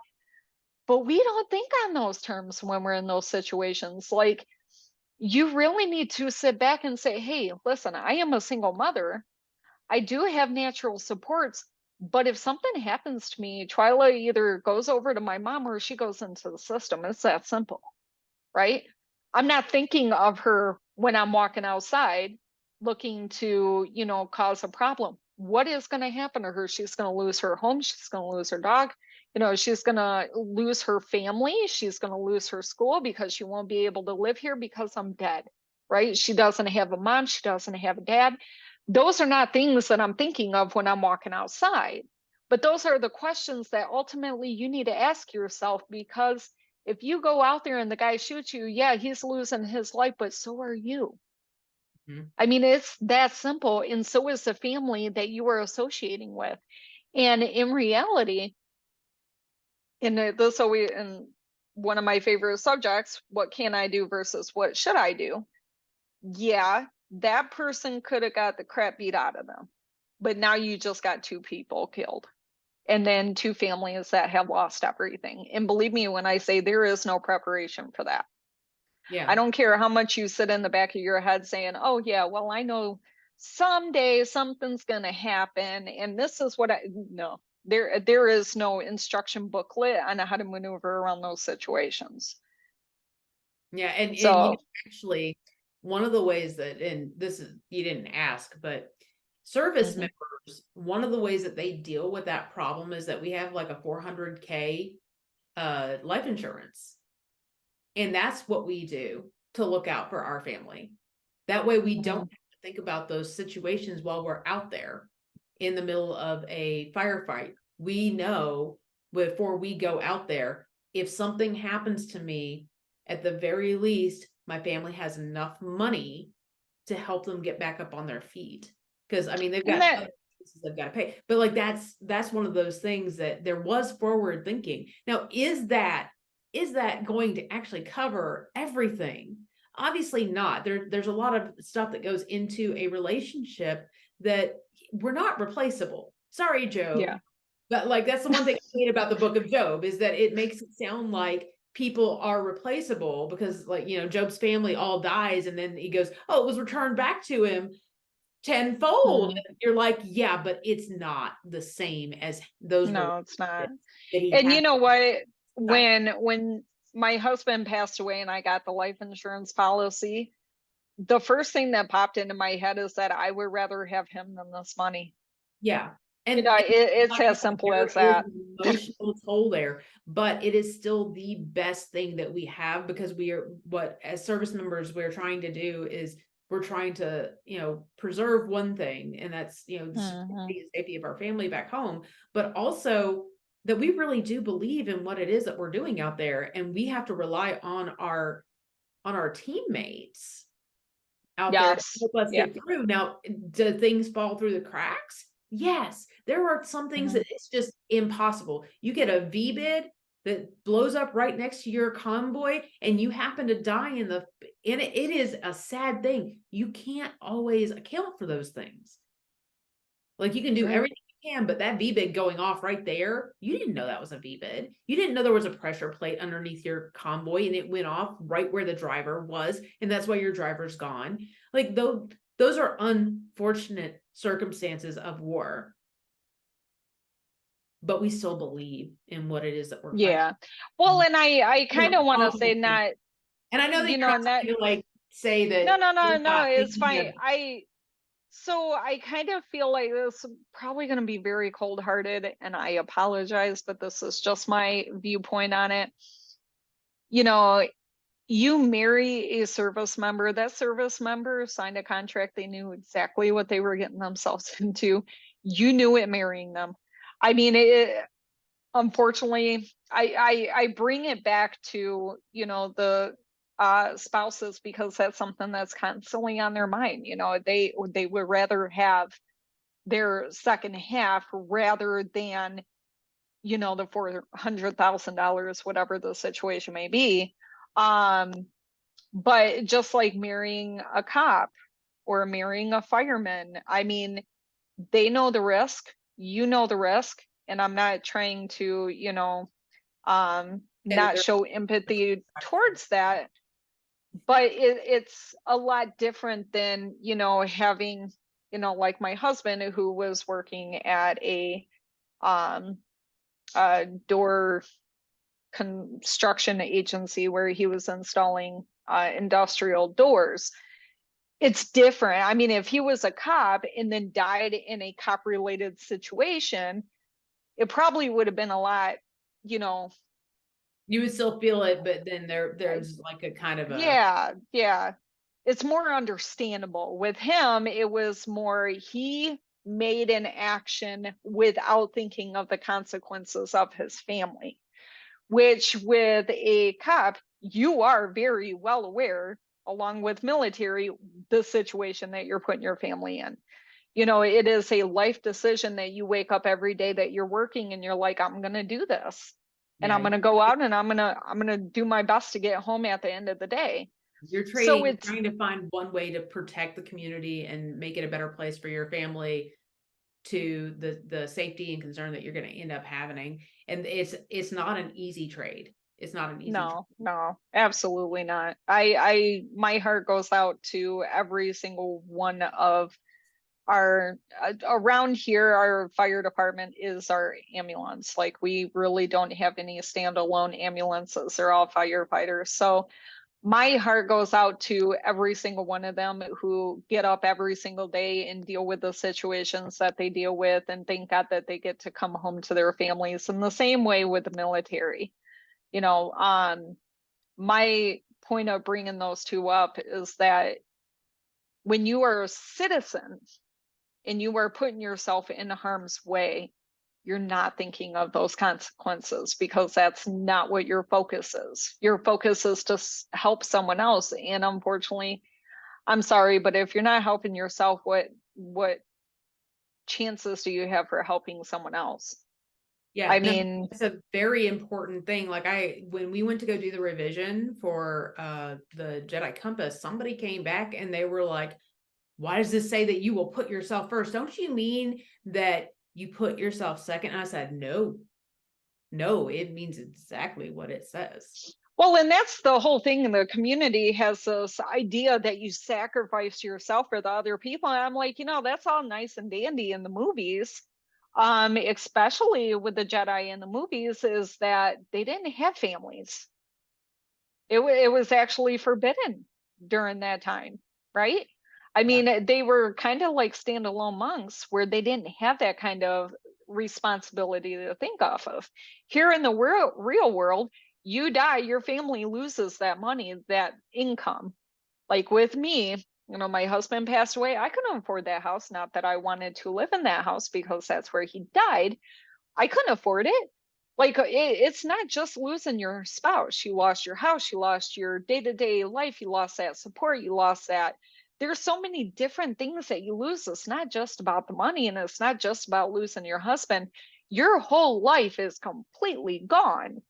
But we don't think on those terms when we're in those situations. Like, you really need to sit back and say, hey, listen, I am a single mother. I do have natural supports, but if something happens to me, Twyla either goes over to my mom or she goes into the system. It's that simple, right? I'm not thinking of her when I'm walking outside looking to, cause a problem. What is going to happen to her? She's going to lose her home. She's going to lose her dog. She's going to lose her family. She's going to lose her school because she won't be able to live here because I'm dead, right? She doesn't have a mom. She doesn't have a dad. Those are not things that I'm thinking of when I'm walking outside. But those are the questions that ultimately you need to ask yourself, because if you go out there and the guy shoots you, yeah, he's losing his life, but so are you. Mhm. I mean, it's that simple. And so is the family that you are associating with. And in reality, in one of my favorite subjects, what can I do versus what should I do? Yeah, that person could have got the crap beat out of them, but now you just got two people killed, and then two families that have lost everything. And believe me when I say there is no preparation for that. I Yeah. don't care how much you sit in the back of your head saying, oh yeah, well, I know someday something's going to happen and this is what I no. There is no instruction booklet on how to maneuver around those situations. Yeah. And So, actually, one of the ways that, and this is, you didn't ask, but service mhm. members, one of the ways that they deal with that problem is that we have like a 400K life insurance. And that's what we do to look out for our family. That way we don't Mm. have to think about those situations while we're out there in the middle of a firefight. We know before we go out there, if something happens to me, at the very least, my family has enough money to help them get back up on their feet. Because I mean, they've And got that, other expenses they've got to pay. But like that's one of those things that there was forward thinking. Now, is that going to actually cover everything? Obviously not. There's a lot of stuff that goes into a relationship that we're not replaceable. Sorry, Joe. yeah. But like, that's the one thing I hate about the book of Job, is that it makes it sound like people are replaceable, because like, Job's family all dies, and then he goes, oh, it was returned back to him tenfold. Mhm. And you're like, yeah, but it's not the same as those No, it's not. relationships that he And had. you know what? When my husband passed away and I got the life insurance policy, the first thing that popped into my head is that I would rather have him than this money. Yeah. You And, know, and it's like I as said, simple there as is that. an emotional toll there, but it is still the best thing that we have, because we are, what, as service members, we're trying to do is we're trying to, preserve one thing, and that's, the Mhm. security and safety of our family back home, but also that we really do believe in what it is that we're doing out there, and we have to rely on our teammates out there to Yes. help us Yeah. get through. Now, do things fall through the cracks? Yes, there are some things Mhm. that it's just impossible. You get a V-bid that blows up right next to your convoy, and you happen to die and it is a sad thing. You can't always account for those things. Like, you can do Right. everything you can, but that V-bid going off right there, you didn't know that was a V-bid. You didn't know there was a pressure plate underneath your convoy, and it went off right where the driver was, and that's why your driver's gone. Like, those are unfortunate circumstances of war, but we still believe in what it is that we're fighting. Yeah. Well, and I kind of want to say Ultimately. not, And I know that you you're know, not not, trying to like say no, that no, no, you're no, not it's thinking fine. of. So I kind of feel like this is probably going to be very cold-hearted, and I apologize, but this is just my viewpoint on it. You know, you marry a service member, that service member signed a contract, they knew exactly what they were getting themselves into. You knew it marrying them. I mean, unfortunately, I bring it back to, the spouses, because that's something that's constantly on their mind. They would rather have their second half rather than, the $400,000, whatever the situation may be. Um, but just like marrying a cop or marrying a fireman, I mean, they know the risk, you know the risk, and I'm not trying to, Say that not they're show empathy towards that, but it's a lot different than, having, like my husband, who was working at um a door construction agency where he was installing industrial doors. It's different. I mean, if he was a cop and then died in a cop related situation, it probably would have been a lot, you know, you would still feel it, but then there's like a kind of a. yeah, yeah. It's more understandable. With him, it was more he made an action without thinking of the consequences of his family, which with a cop, you are very well aware, along with military, the situation that you're putting your family in. It is a life decision that you wake up every day that you're working and you're like, I'm going to do this. And I'm Yeah, going to go out and I'm going to do my best to get home at the end of the day. you're So trading, it's trying to find one way to protect the community and make it a better place for your family, to the safety and concern that you're going to end up having. And it's not an easy trade. It's not an easy trade. no, no, absolutely not. My heart goes out to every single one of our around here. Our fire department is our ambulance. Like, we really don't have any standalone ambulances. They're all firefighters. So my heart goes out to every single one of them who get up every single day and deal with the situations that they deal with, and thank God that they get to come home to their families. In the same way with the military, you know um my point of bringing those two up is that when you are a citizen and you are putting yourself in harm's way, you're not thinking of those consequences, because that's not what your focus is. Your focus is to help someone else. And unfortunately, I'm sorry, but if you're not helping yourself, what chances do you have for helping someone else? Yeah, I no, mean, it's a very important thing. Like, when we went to go do the revision for the Jedi compass, somebody came back and they were like, why does this say that you will put yourself first? Don't you mean that you put yourself second. And I said, no, no, it means exactly what it says. Well, and that's the whole thing. The community has this idea that you sacrifice yourself for the other people. And I'm like, that's all nice and dandy in the movies. Especially with the Jedi in the movies, is that they didn't have families. It was actually forbidden during that time, right? I Yeah. mean, they were kind of like standalone monks where they didn't have that kind of responsibility to think off of. Here in the real world, you die, your family loses that money, that income. Like with me, my husband passed away. I couldn't afford that house. Not that I wanted to live in that house because that's where he died. I couldn't afford it. Like it's not just losing your spouse. You lost your house, you lost your day-to-day life, you lost that support, you lost that. There's so many different things that you lose. It's not just about the money, and it's not just about losing your husband. Your whole life is completely gone.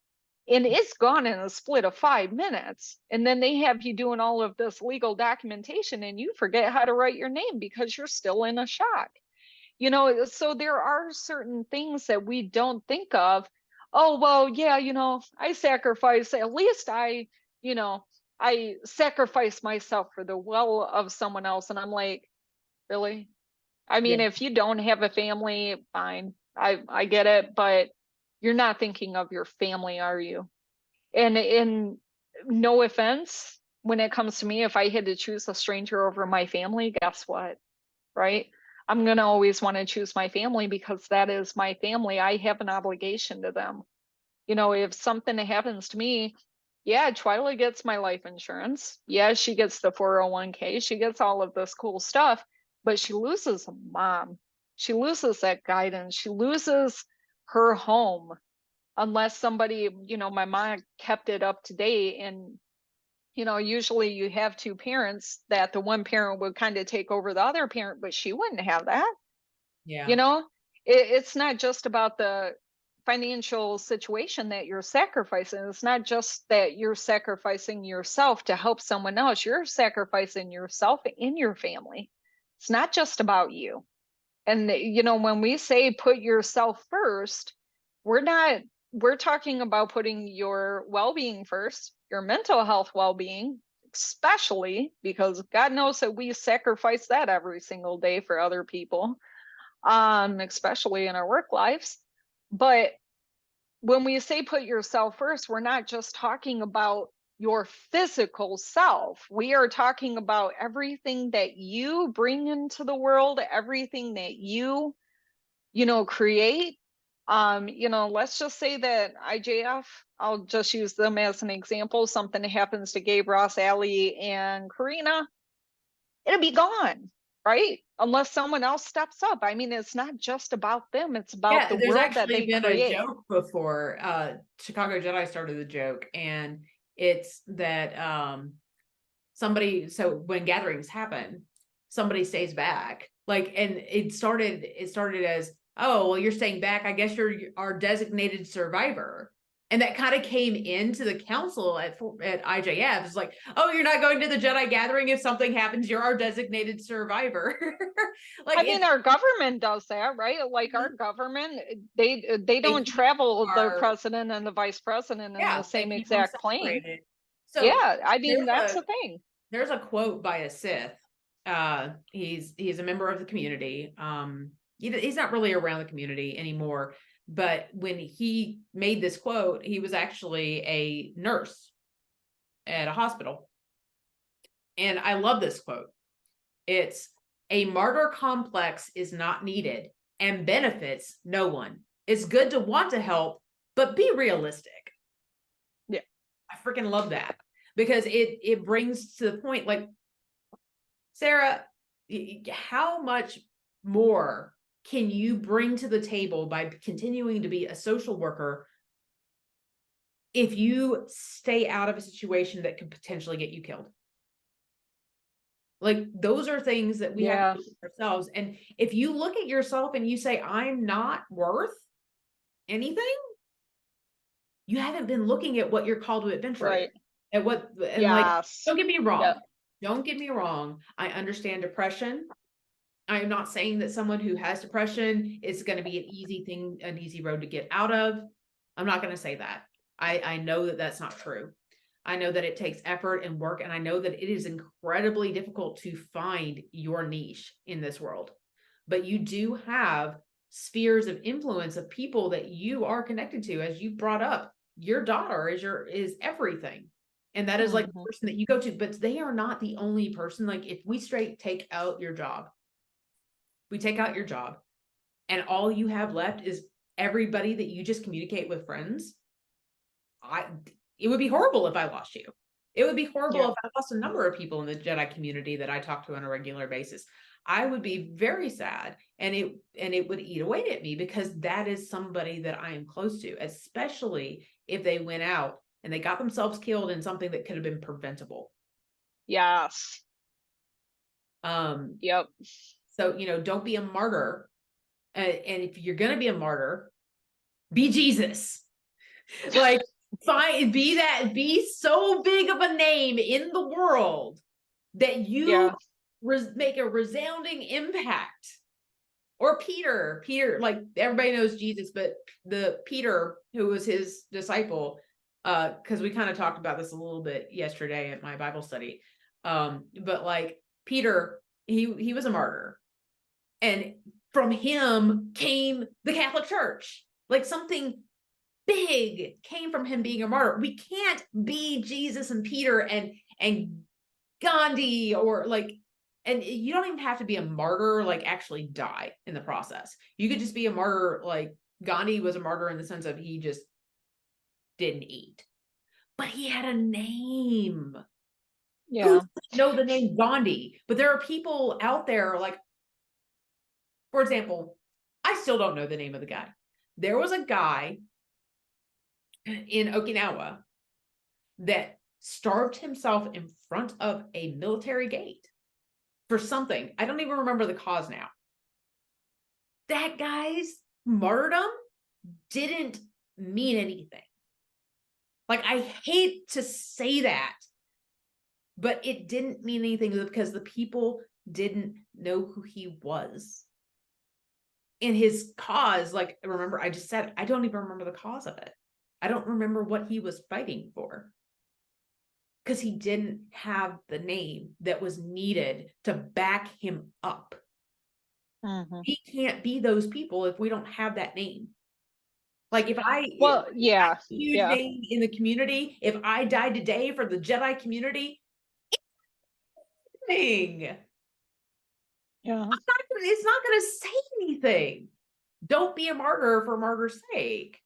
And it's gone in a split of 5 minutes. And then they have you doing all of this legal documentation and you forget how to write your name because you're still in a shock. So there are certain things that we don't think of. Oh, well, yeah, I sacrifice, at least you know I sacrifice myself for the will of someone else. And I'm like, really? I Yeah. mean, if you don't have a family, fine, I get it, but you're not thinking of your family, are you? And in no offense, when it comes to me, if I had to choose a stranger over my family, guess what? Right? I'm going to always want to choose my family because that is my family. I have an obligation to them. If something happens to me, yeah, Twyla gets my life insurance. Yeah, she gets the 401k. She gets all of this cool stuff, but she loses a mom. She loses that guidance. She loses her home unless somebody, my mom kept it up to date. And usually you have two parents that the one parent would kind of take over the other parent, but she wouldn't have that. Yeah. You know, it's not just about the financial situation that you're sacrificing. It's not just that you're sacrificing yourself to help someone else. You're sacrificing yourself and your family. It's not just about you. And when we say put yourself first, we're not we're talking about putting your well-being first, your mental health well-being, especially because God knows that we sacrifice that every single day for other people, especially in our work lives. But when we say put yourself first, we're not just talking about your physical self. We are talking about everything that you bring into the world, everything that create. Let's just say that IJF, I'll just use them as an example. Something happens to Gabe, Ross, Allie, and Karina, it'll be gone, right? Unless someone else steps up. I mean, it's not just about them, it's about Yeah, the there's world that actually they been a create. joke before. Chicago Jedi started the joke, and it's that somebody, so when gatherings happen, somebody stays back. Like, and it started as, oh, well, you're staying back. I guess you're our designated survivor. And that kind of came into the council at IJF. It's like, oh, you're not going to the Jedi gathering. If something happens, you're our designated survivor. Like I mean, our government does that, right? Like our government, they they don't keep travel the our, president and the vice president in the yeah, they same keep them exact plane. separated. So Yeah, I mean, there's that's a the thing. there's a quote by a Sith. He's a member of the community. He's not really around the community anymore, but when he made this quote, he was actually a nurse at a hospital. And I love this quote. It's, a martyr complex is not needed and benefits no one. It's good to want to help, but be realistic. Yeah. I freaking love that because it brings to the point, like, Sarah, how much more can you bring to the table by continuing to be a social worker if you stay out of a situation that could potentially get you killed? Like, those are things that we have Yeah, to look at ourselves. And if you look at yourself and you say, I'm not worth anything, you haven't been looking at what you're called to adventure in. right. At what, and like, Yes. don't get me Yeah. wrong. Don't get me wrong. I understand depression. I'm not saying that someone who has depression is going to be an easy road to get out of. I'm not going to say that. I know that that's not true. I know that it takes effort and work, and I know that it is incredibly difficult to find your niche in this world. But you do have spheres of influence of people that you are connected to. As you brought up, your daughter is everything. And that is like the person that you go to, but they are not the only person. Like if we straight take out your job, we take out your job, and all you have left is everybody that you just communicate with friends. It would be horrible if I lost you. It would be horrible if I lost a number of people in the Jedi community that I talk to on a regular basis. I would be very sad, and it would eat away at me, because that is somebody that I am close to, especially if they went out and they got themselves killed in something that could have been preventable. Yes. Yep. So, don't be a martyr. And if you're going to be a martyr, be Jesus. Like, be so big of a name in the world that you make a resounding impact. Or Peter, like everybody knows Jesus, but the Peter who was his disciple, because we kind of talked about this a little bit yesterday at my Bible study. But like Peter, he was a martyr, and from him came the Catholic Church. Like something big came from him being a martyr. We can't be Jesus and Peter and Gandhi, or like, and you don't even have to be a martyr, like actually die in the process. You could just be a martyr. Like Gandhi was a martyr in the sense of he just didn't eat, but he had a name. Yeah. Who doesn't know the name Gandhi? But there are people out there, like, for example, I still don't know the name of the guy. There was a guy in Okinawa that starved himself in front of a military gate for something. I don't even remember the cause now. That guy's martyrdom didn't mean anything. Like, I hate to say that, but it didn't mean anything because the people didn't know who he was. And his cause, like, remember, I just said, I don't even remember the cause of it. I don't remember what he was fighting for, because he didn't have the name that was needed to back him up. We can't be those people if we don't have that name. Like if I huge name in the community, if I died today for the Jedi community, it's not going to say anything. Don't be a martyr for martyr's sake.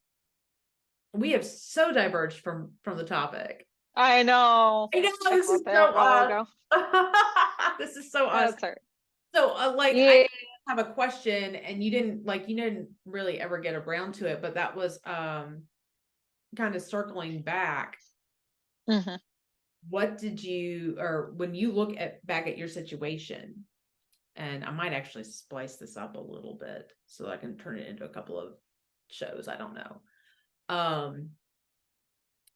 We have so diverged from the topic. I know. This is so us. This is so us. So I have a question, and you didn't really ever get around to it, but that was kind of circling back. What did you, or when you look back at your situation, and I might actually splice this up a little bit so that I can turn it into a couple of shows. I don't know.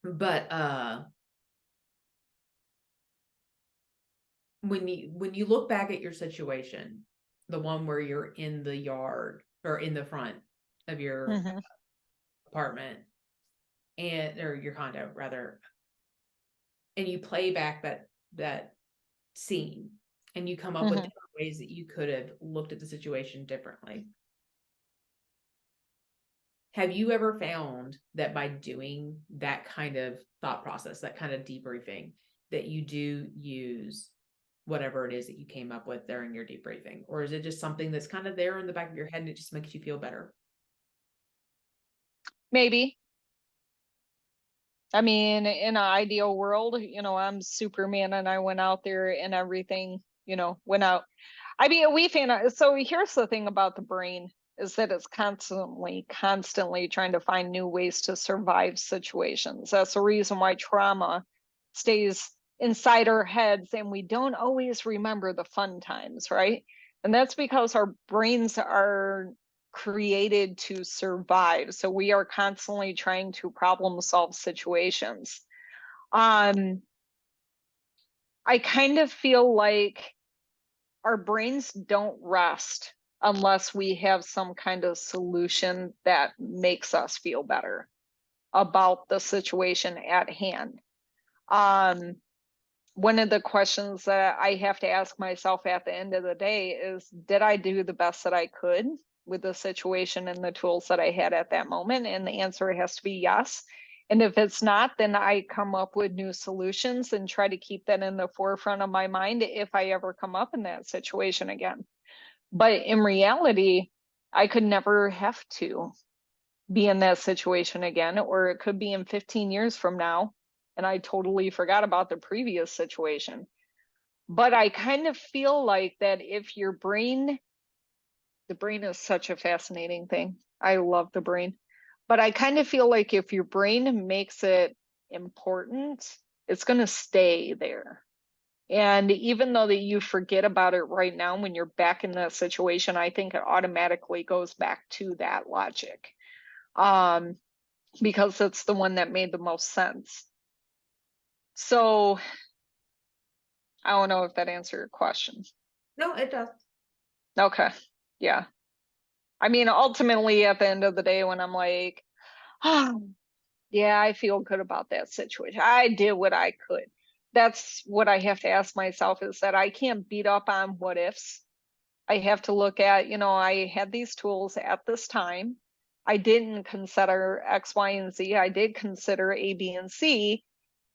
But when you look back at your situation, the one where you're in the yard or in the front of your apartment or your condo rather, and you play back that scene, and you come up with different ways that you could have looked at the situation differently. Have you ever found that by doing that kind of thought process, that kind of debriefing, that you do use whatever it is that you came up with during your debriefing? Or is it just something that's kind of there in the back of your head and it just makes you feel better? Maybe. I mean, in an ideal world, I'm Superman and I went out there and everything, went out. I mean, so here's the thing about the brain, is that it's constantly trying to find new ways to survive situations. That's the reason why trauma stays inside our heads and we don't always remember the fun times, right? And that's because our brains are created to survive. So we are constantly trying to problem solve situations. I kind of feel like our brains don't rest unless we have some kind of solution that makes us feel better about the situation at hand. One of the questions that I have to ask myself at the end of the day is, did I do the best that I could with the situation and the tools that I had at that moment? And the answer has to be yes. And if it's not, then I come up with new solutions and try to keep that in the forefront of my mind if I ever come up in that situation again. But in reality, I could never have to be in that situation again, or it could be in 15 years from now, and I totally forgot about the previous situation. But I kind of feel like that if your brain, the brain is such a fascinating thing. I love the brain. But I kind of feel like if your brain makes it important, it's going to stay there. And even though that you forget about it right now, when you're back in that situation, I think it automatically goes back to that logic. Because it's the one that made the most sense. So I don't know if that answered your question. No, it does. Okay. Yeah. I mean, ultimately, at the end of the day, when I'm like, oh, yeah, I feel good about that situation. I did what I could. That's what I have to ask myself, is that I can't beat up on what ifs. I have to look at, I had these tools at this time. I didn't consider X, Y, and Z. I did consider A, B, and C.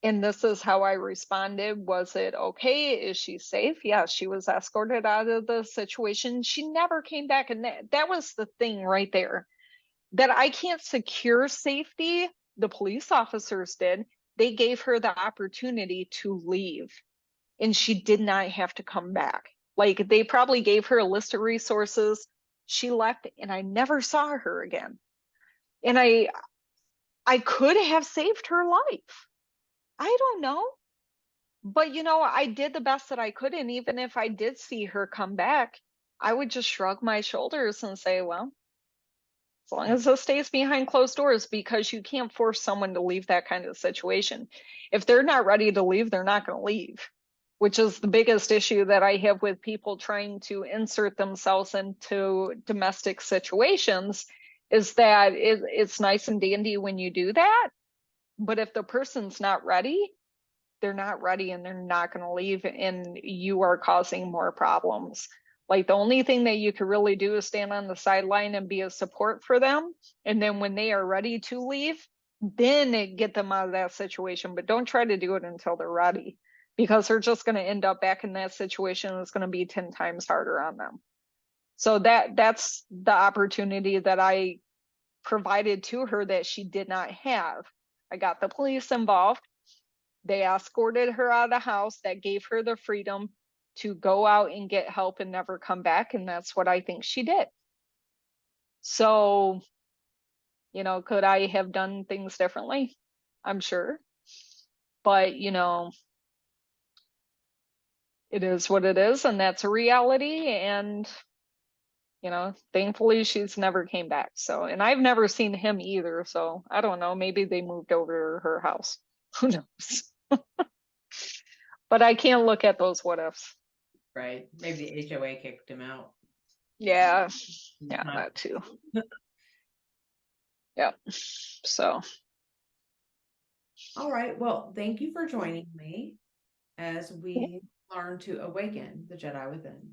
And this is how I responded. Was it okay? Is she safe? Yeah, she was escorted out of the situation. She never came back. And that was the thing right there, that I can't secure safety. The police officers did. They gave her the opportunity to leave, and she did not have to come back. Like, they probably gave her a list of resources. She left, and I never saw her again. And I could have saved her life. I don't know. But I did the best that I could. And even if I did see her come back, I would just shrug my shoulders and say, well, as long as this stays behind closed doors, because you can't force someone to leave that kind of situation. If they're not ready to leave, they're not going to leave, which is the biggest issue that I have with people trying to insert themselves into domestic situations, is that it's nice and dandy when you do that. But if the person's not ready, they're not ready, and they're not going to leave, and you are causing more problems. Like, the only thing that you could really do is stand on the sideline and be a support for them. And then when they are ready to leave, then get them out of that situation. But don't try to do it until they're ready, because they're just going to end up back in that situation. It's going to be 10 times harder on them. So that's the opportunity that I provided to her that she did not have. I got the police involved. They escorted her out of the house. That gave her the freedom to go out and get help and never come back. And that's what I think she did. So, could I have done things differently? I'm sure. But, it is what it is, and that's a reality. And, thankfully she's never came back. So, and I've never seen him either. So I don't know. Maybe they moved over to her house. Who knows? But I can't look at those what ifs. Right. Maybe the HOA kicked him out. Yeah. Yeah, that too. Yeah. So. All right. Well, thank you for joining me as we learn to awaken the Jedi within.